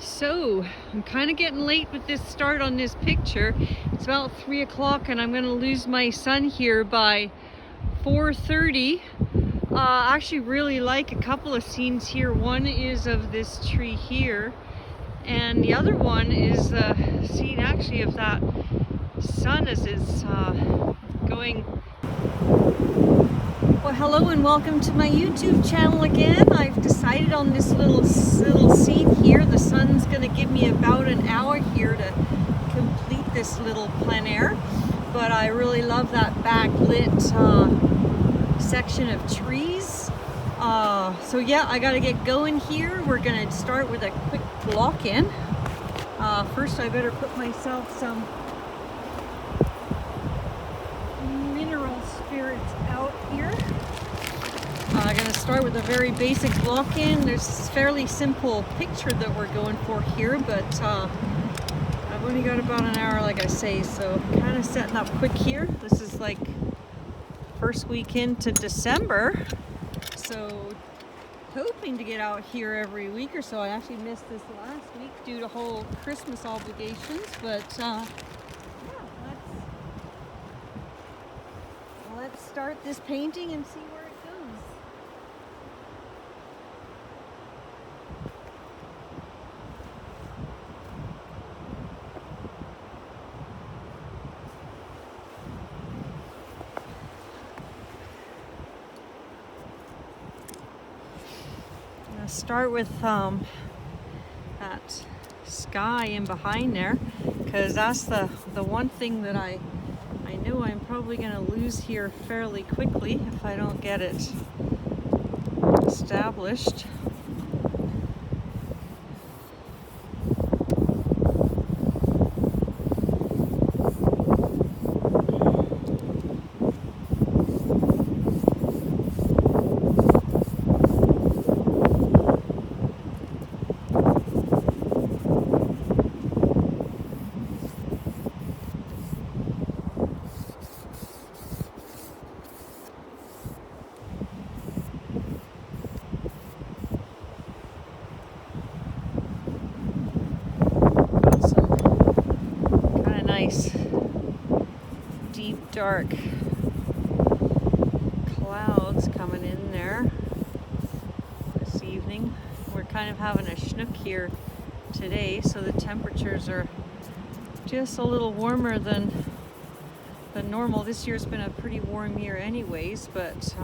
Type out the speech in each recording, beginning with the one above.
So I'm kind of getting late with this start on this picture. It's about 3 o'clock and I'm going to lose my son here by 4:30. I actually really like a couple of scenes here. One is of this tree here, and the other one is a scene actually of that sun as it's going. Well, hello and welcome to my YouTube channel again. I've decided on this little scene here. The sun's going to give me about an hour here to complete this little plein air, but I really love that backlit section of trees. So yeah, I got to get going here. We're going to start with a quick block in. First I better put myself some mineral spirits out here. I'm going to start with a very basic block in. There's this fairly simple picture that we're going for here, but I've only got about an hour, like I say, so kind of setting up quick here. This is like first week into December, so hoping to get out here every week or so. I actually missed this last week due to whole Christmas obligations, but yeah, let's start this painting and see where it goes. Start with that sky in behind there, because that's the one thing that I know I'm probably going to lose here fairly quickly if I don't get it established. Deep dark clouds coming in there this evening. We're kind of having a schnook here today, so the temperatures are just a little warmer than normal. This year's been a pretty warm year anyways, but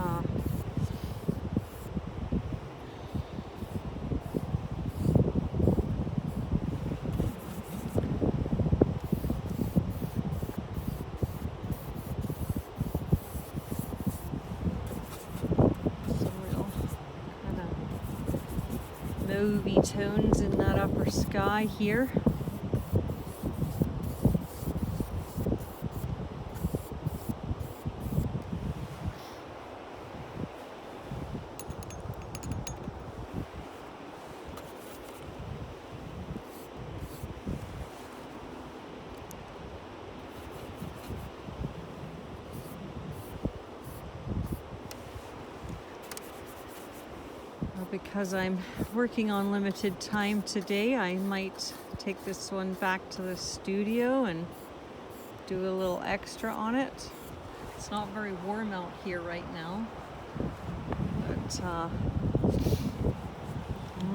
mauvey tones in that upper sky here. Because I'm working on limited time today, I might take this one back to the studio and do a little extra on it. It's not very warm out here right now, but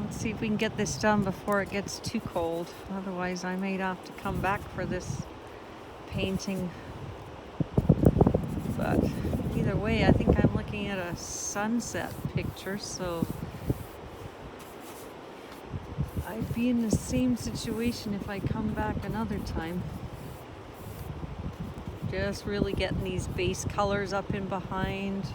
let's see if we can get this done before it gets too cold. Otherwise I may have to come back for this painting. But either way, I think I'm looking at a sunset picture, so I'd be in the same situation if I come back another time. Just really getting these base colors up in behind.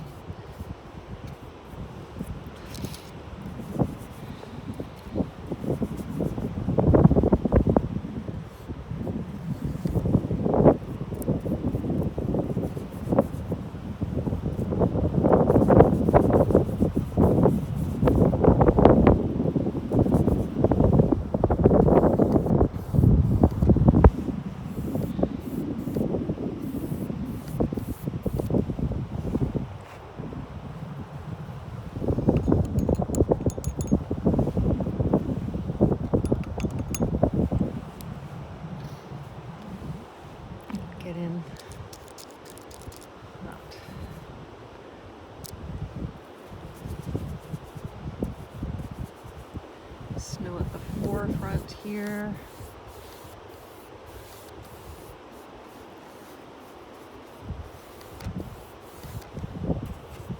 forefront here.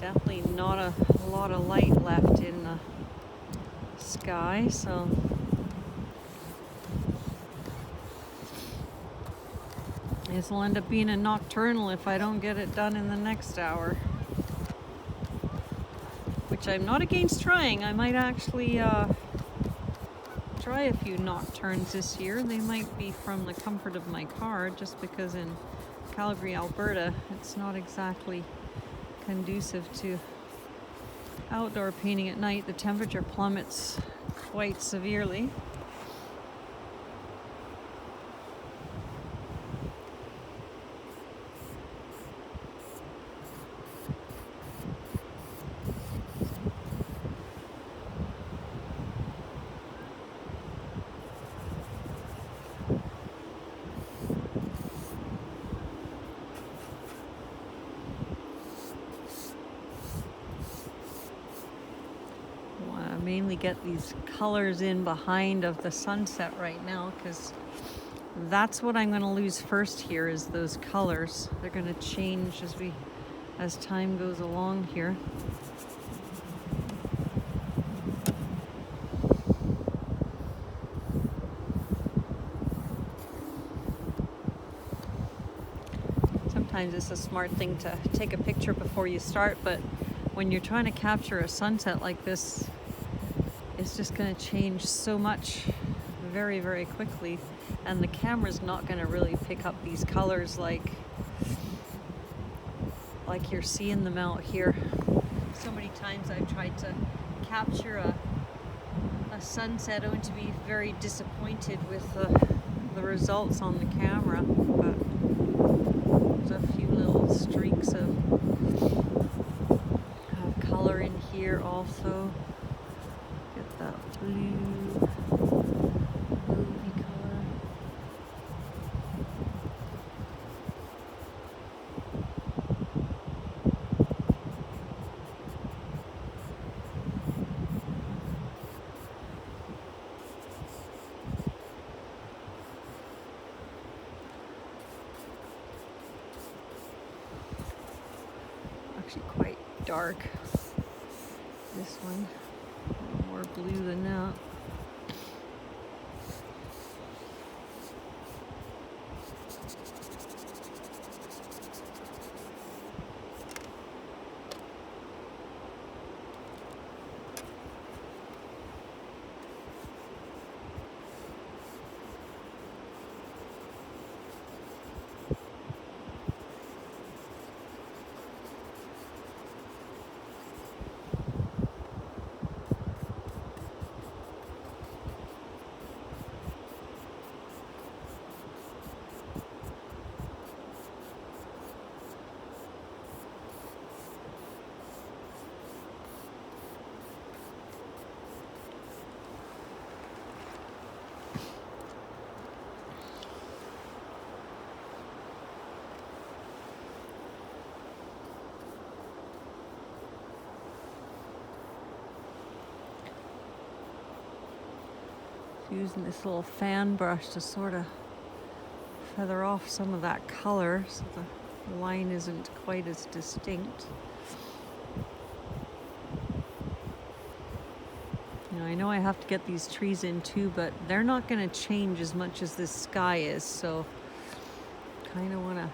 Definitely not a lot of light left in the sky, so this will end up being a nocturnal if I don't get it done in the next hour. Which I'm not against trying. I might actually try a few nocturnes this year. They might be from the comfort of my car, just because in Calgary, Alberta, it's not exactly conducive to outdoor painting at night. The temperature plummets quite severely. Mainly get these colors in behind of the sunset right now, because that's what I'm going to lose first here, is those colors. They're going to change as time goes along here. Sometimes it's a smart thing to take a picture before you start, but when you're trying to capture a sunset like this, it's just going to change so much very, very quickly, and the camera's not going to really pick up these colors like you're seeing them out here. So many times I've tried to capture a sunset only to be very disappointed with the results on the camera, but there's a few little streaks of color in here also. Get that blue, movie color. Actually quite dark, this one. More blue than that. Using this little fan brush to sort of feather off some of that color so the line isn't quite as distinct. I know I have to get these trees in too, but they're not going to change as much as this sky is, so kind of want to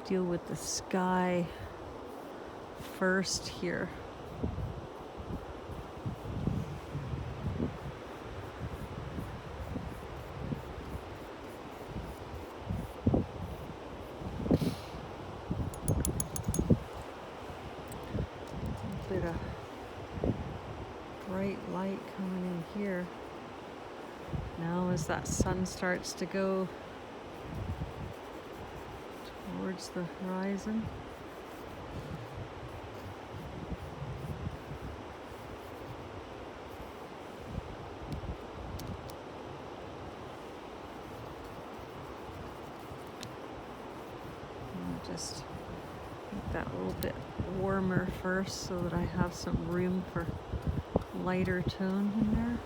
deal with the sky first here. Bit of bright light coming in here. Now as that sun starts to go towards the horizon. I'll just make that a little bit warmer first so that I have some room for lighter tone in there.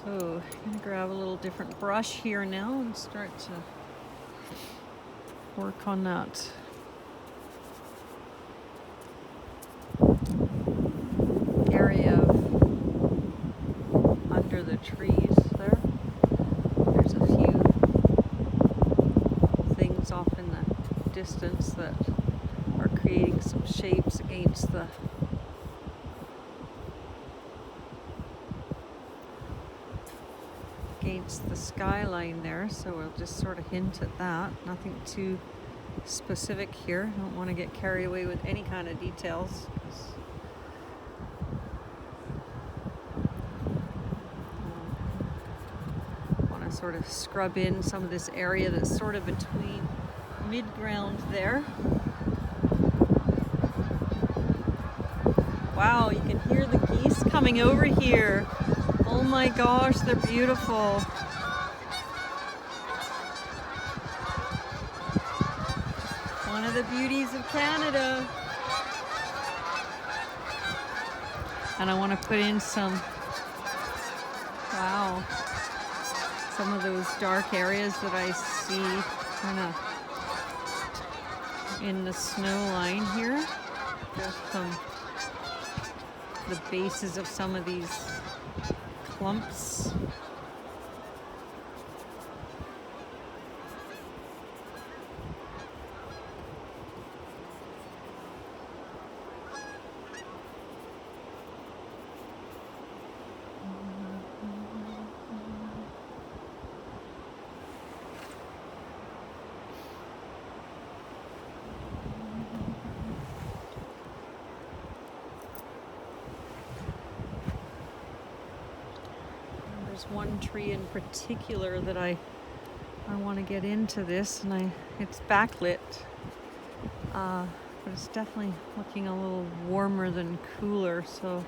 So I'm gonna grab a little different brush here now and start to work on that area under the trees there. There's a few things off in the distance that are creating some shapes against the skyline there, so we'll just sort of hint at that. Nothing too specific here. Don't want to get carried away with any kind of details. Want to sort of scrub in some of this area that's sort of between mid-ground there. Wow, you can hear the geese coming over here. Oh my gosh, they're beautiful. One of the beauties of Canada. And I want to put in some, wow, some of those dark areas that I see kind of in the snow line here. Just the bases of some of these clumps. There's one tree in particular that I want to get into this, and it's backlit, but it's definitely looking a little warmer than cooler, so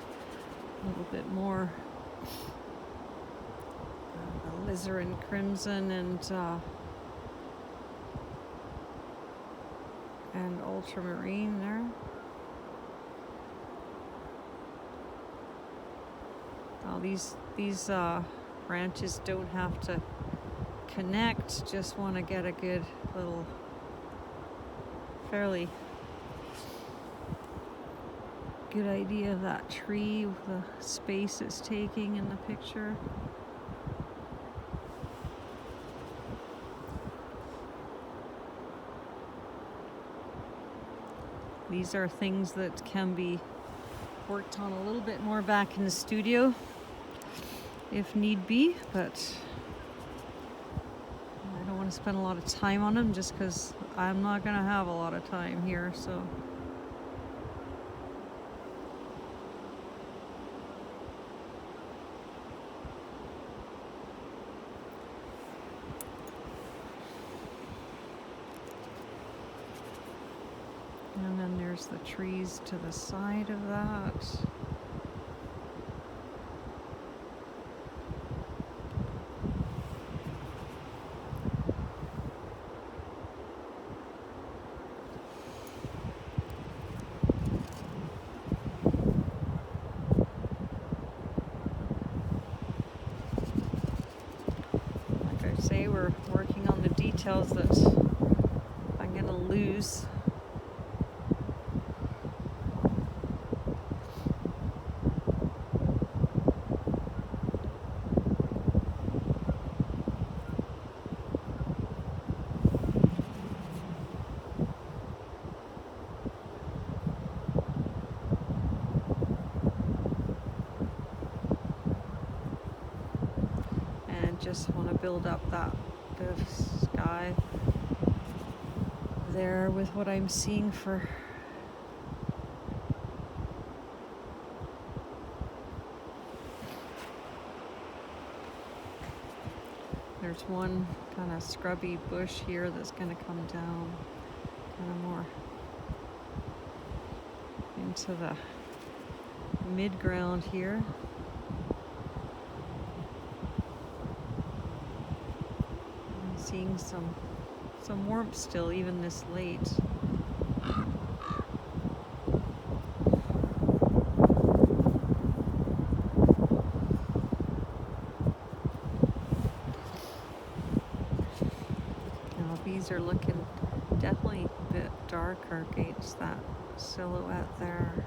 a little bit more alizarin crimson and ultramarine there. Oh, these branches don't have to connect, just want to get a good little, fairly good idea of that tree, the space it's taking in the picture. These are things that can be worked on a little bit more back in the studio if need be, but I don't want to spend a lot of time on them just because I'm not going to have a lot of time here, so. And then there's the trees to the side of that. Like I say, we're working on the details that I'm going to lose. Just want to build up that bit of sky there with what I'm seeing for there's one kind of scrubby bush here that's going to come down kind of more into the mid-ground here. Seeing some warmth still, even this late. trees are looking definitely a bit darker against that silhouette there.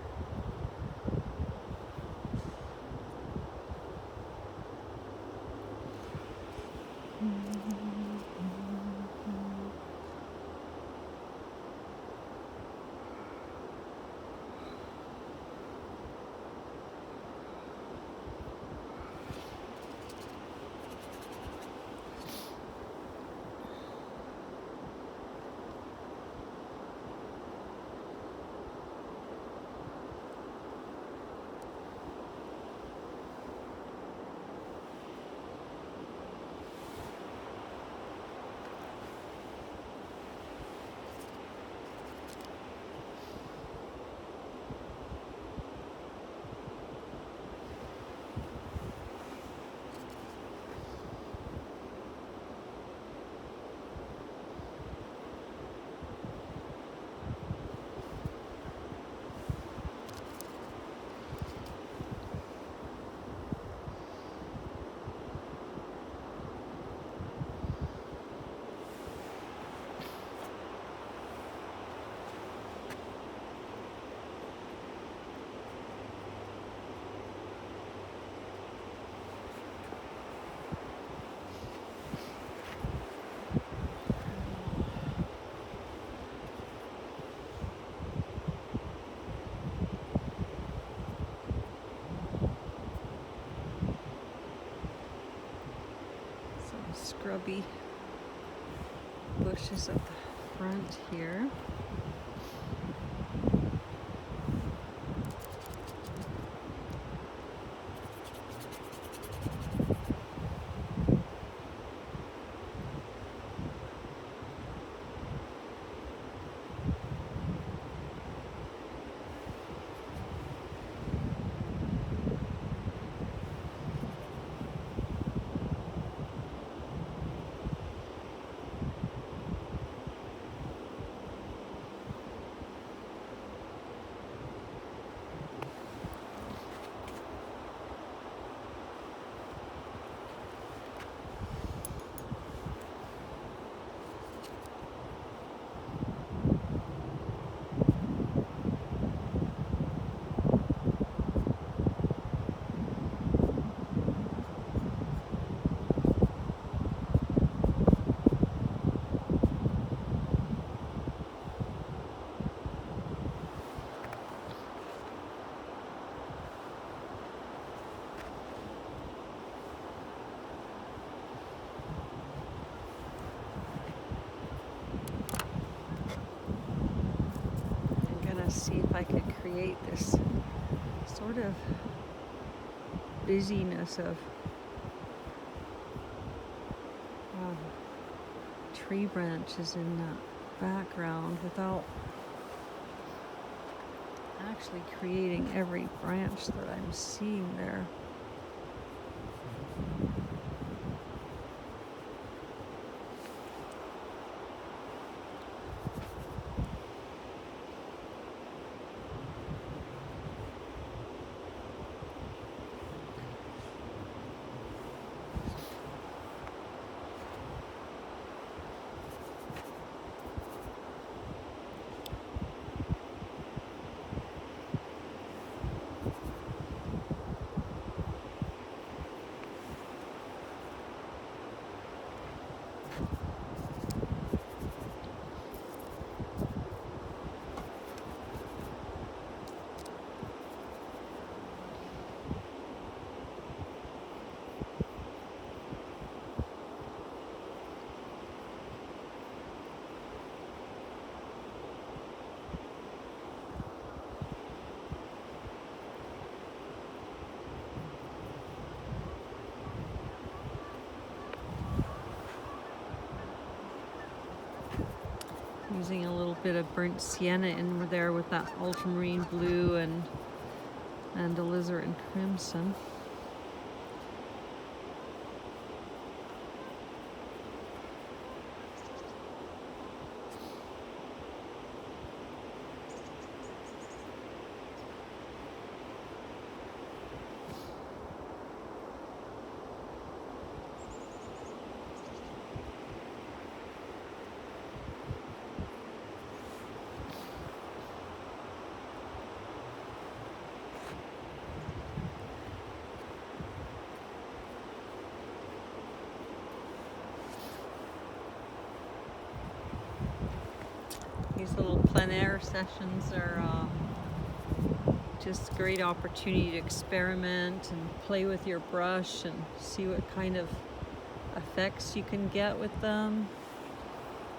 Scrubby bushes at the front here. See if I could create this sort of busyness of tree branches in the background without actually creating every branch that I'm seeing there. Using a little bit of burnt sienna in there with that ultramarine blue and alizarin crimson. little plein air sessions are just a great opportunity to experiment and play with your brush and see what kind of effects you can get with them.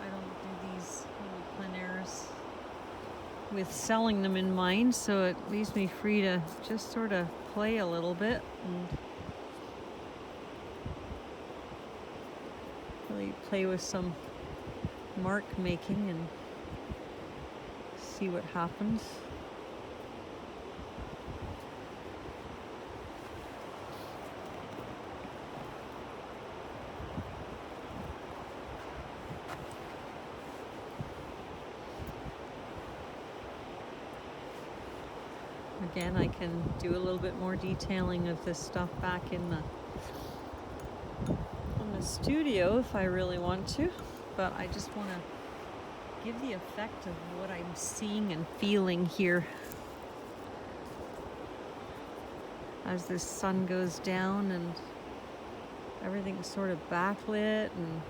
I don't do these little plein airs with selling them in mind, so it leaves me free to just sort of play a little bit and really play with some mark making and see what happens. Again, I can do a little bit more detailing of this stuff back in the studio if I really want to, but I just want to give the effect of what I'm seeing and feeling here as this sun goes down and everything's sort of backlit and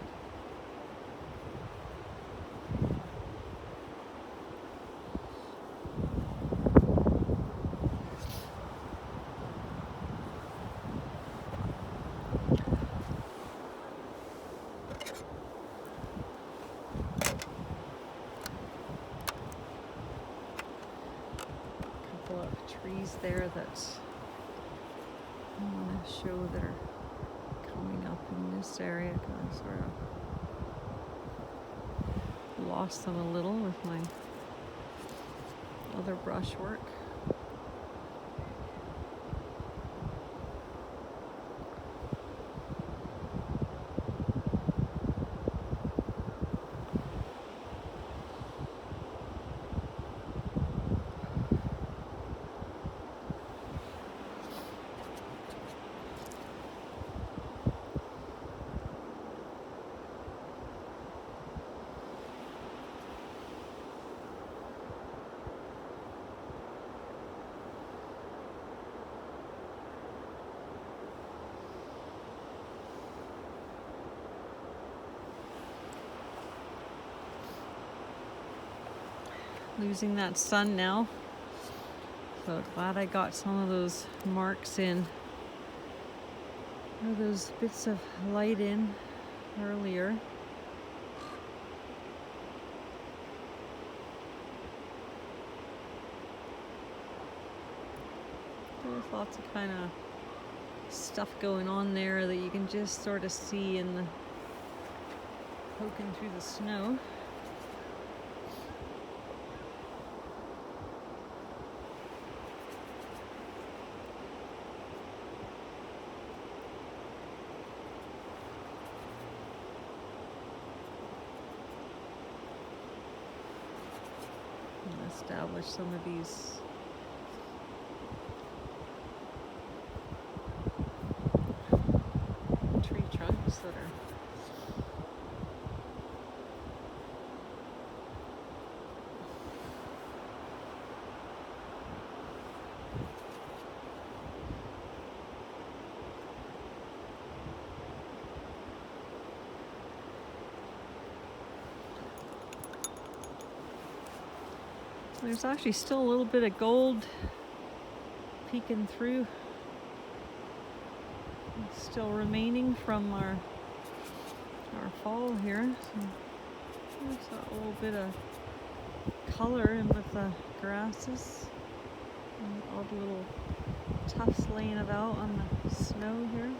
trees there that I want to show that are coming up in this area. Kind of sort of lost them a little with my other brushwork. Losing that sun now, so glad I got some of those marks in, or those bits of light in earlier. There's lots of kind of stuff going on there that you can just sort of see in the poking through the snow. Establish some of these tree trunks that are there's actually still a little bit of gold peeking through, still remaining from our fall here. So there's a little bit of color in with the grasses and all the little tufts laying about on the snow here.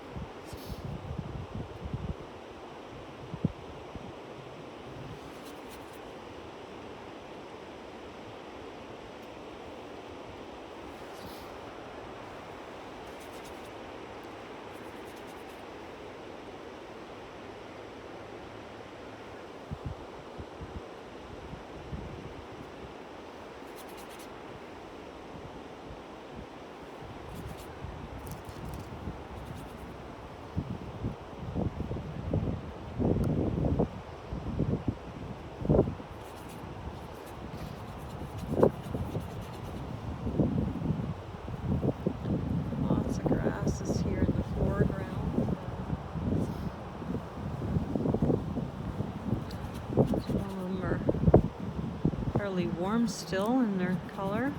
fairly warm still in their color.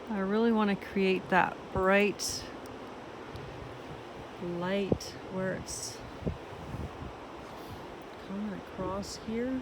I really want to create that bright light where it's coming across here.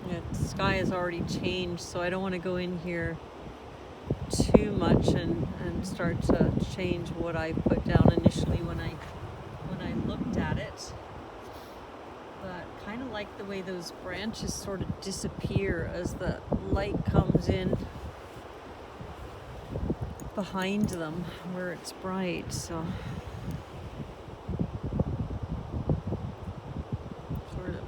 Yeah, the sky has already changed, so I don't want to go in here too much and start to change what I put down initially when I looked at it. But kind of like the way those branches sort of disappear as the light comes in behind them where it's bright. So sort of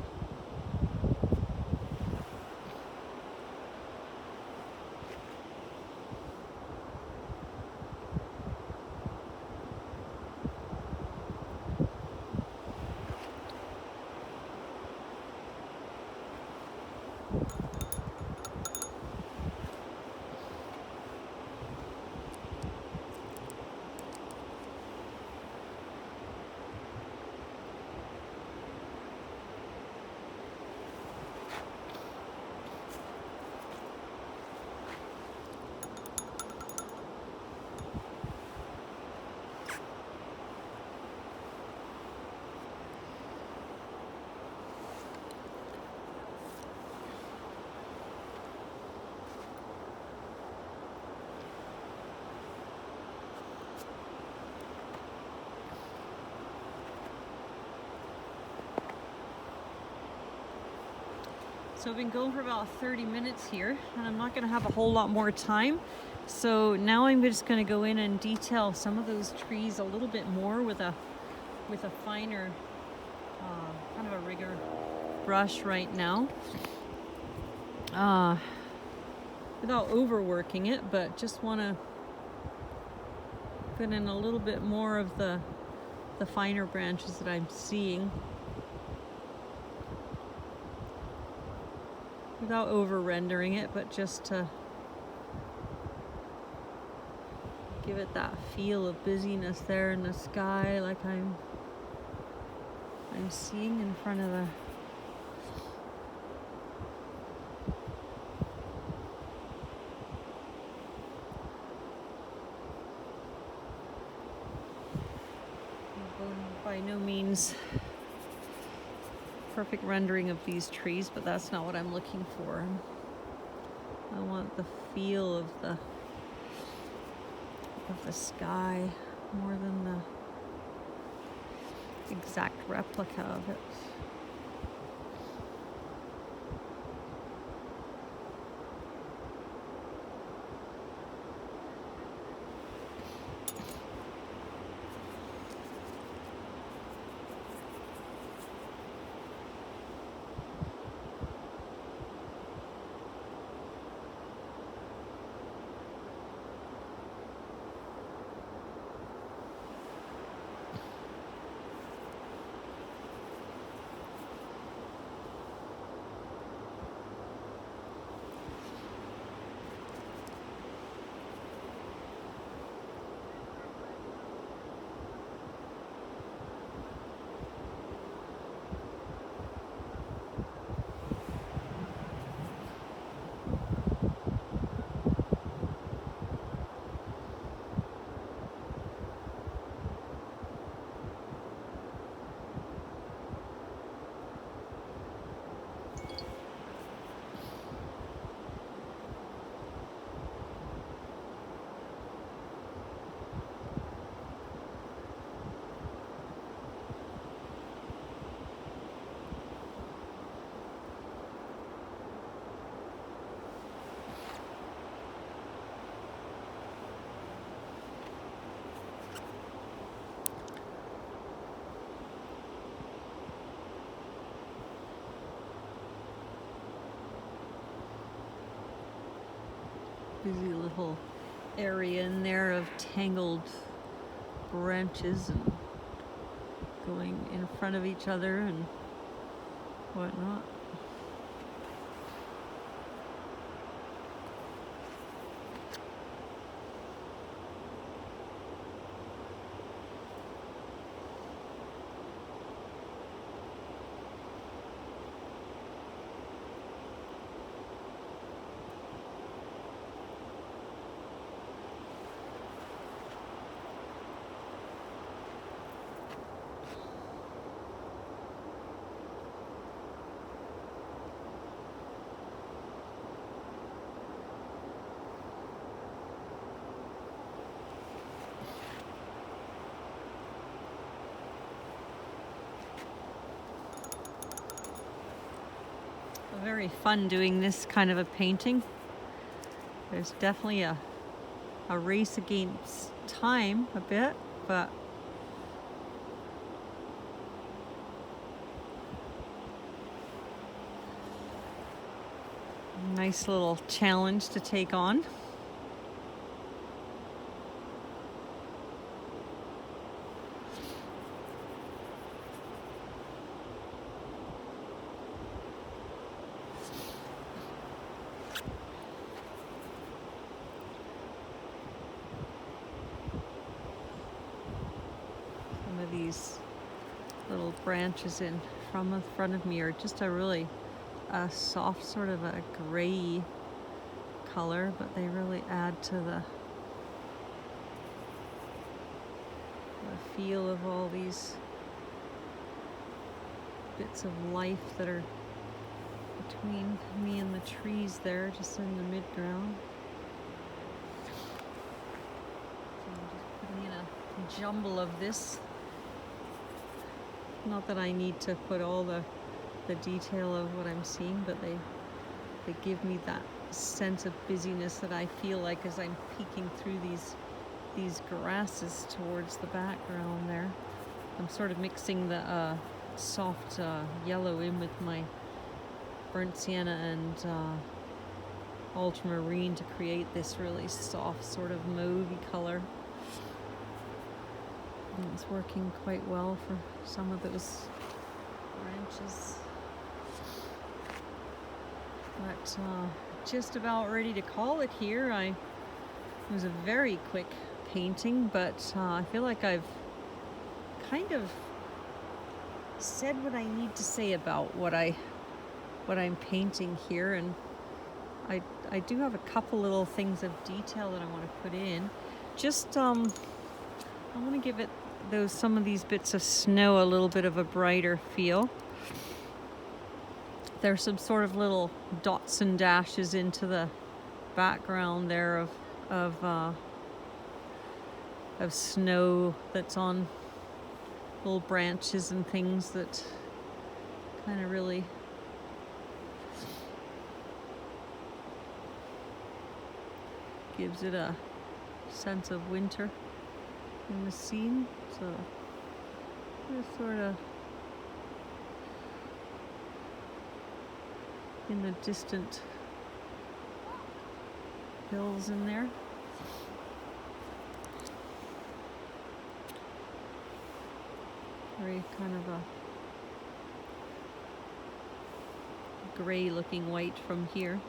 So I've been going for about 30 minutes here, and I'm not going to have a whole lot more time. So now I'm just going to go in and detail some of those trees a little bit more with a finer, kind of a rigger brush right now. Without overworking it, but just want to put in a little bit more of the finer branches that I'm seeing. Without over rendering it, but just to give it that feel of busyness there in the sky, like I'm seeing in front of the by no means perfect rendering of these trees, but that's not what I'm looking for. I want the feel of the sky more than the exact replica of it. busy little area in there of tangled branches and going in front of each other and whatnot. Very fun doing this kind of a painting. There's definitely a race against time a bit, but nice little challenge to take on. These little branches in from the front of me are just a really soft sort of a gray color, but they really add to the feel of all these bits of life that are between me and the trees there, just in the mid-ground. So I'm just putting in a jumble of this. Not that I need to put all the detail of what I'm seeing, but they give me that sense of busyness that I feel like as I'm peeking through these grasses towards the background there. I'm sort of mixing the soft yellow in with my burnt sienna and ultramarine to create this really soft sort of mauvey color. And it's working quite well for some of those branches. But just about ready to call it here. It was a very quick painting, but I feel like I've kind of said what I need to say about what I'm painting here, and I do have a couple little things of detail that I want to put in. Just I want to give it some of these bits of snow a little bit of a brighter feel. There's some sort of little dots and dashes into the background there of snow that's on little branches and things that kind of really gives it a sense of winter in the scene. So just sort of in the distant hills in there. Very kind of a gray looking white from here.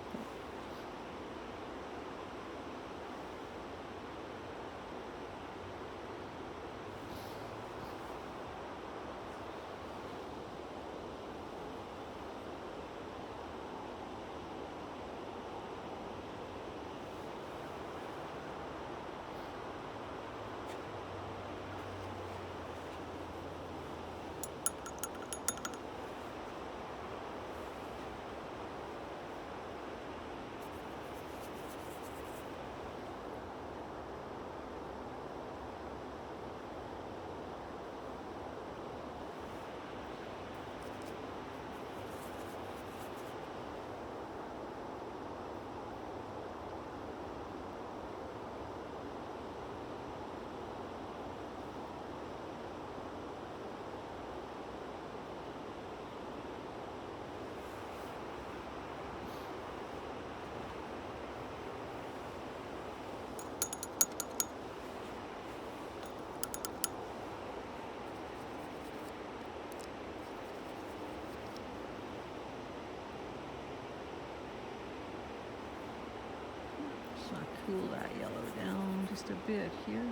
cool that yellow down just a bit here.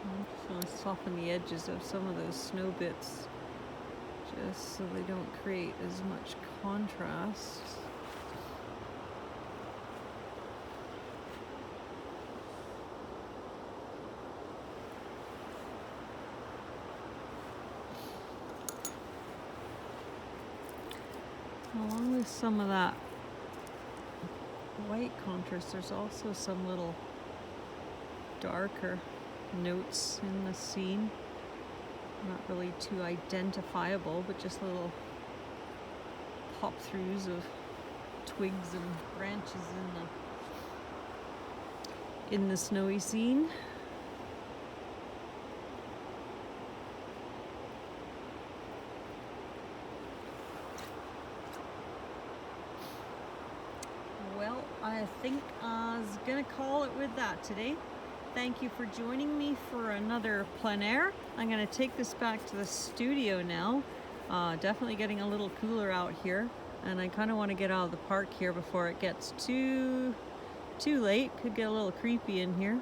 I'm just going to soften the edges of some of those snow bits just so they don't create as much contrast. Along with some of that white contrast, there's also some little darker notes in the scene. Not really too identifiable, but just little pop throughs of twigs and branches in the snowy scene. Well, I think I was gonna call it with that today. Thank you for joining me for another plein air. I'm gonna take this back to the studio now. Definitely getting a little cooler out here, and I kind of want to get out of the park here before it gets too late. Could get a little creepy in here.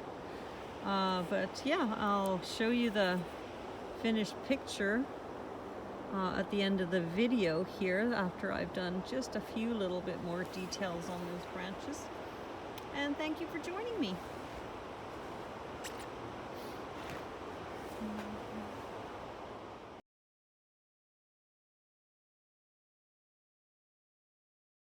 But yeah, I'll show you the finished picture at the end of the video here after I've done just a few little bit more details on those branches. And thank you for joining me.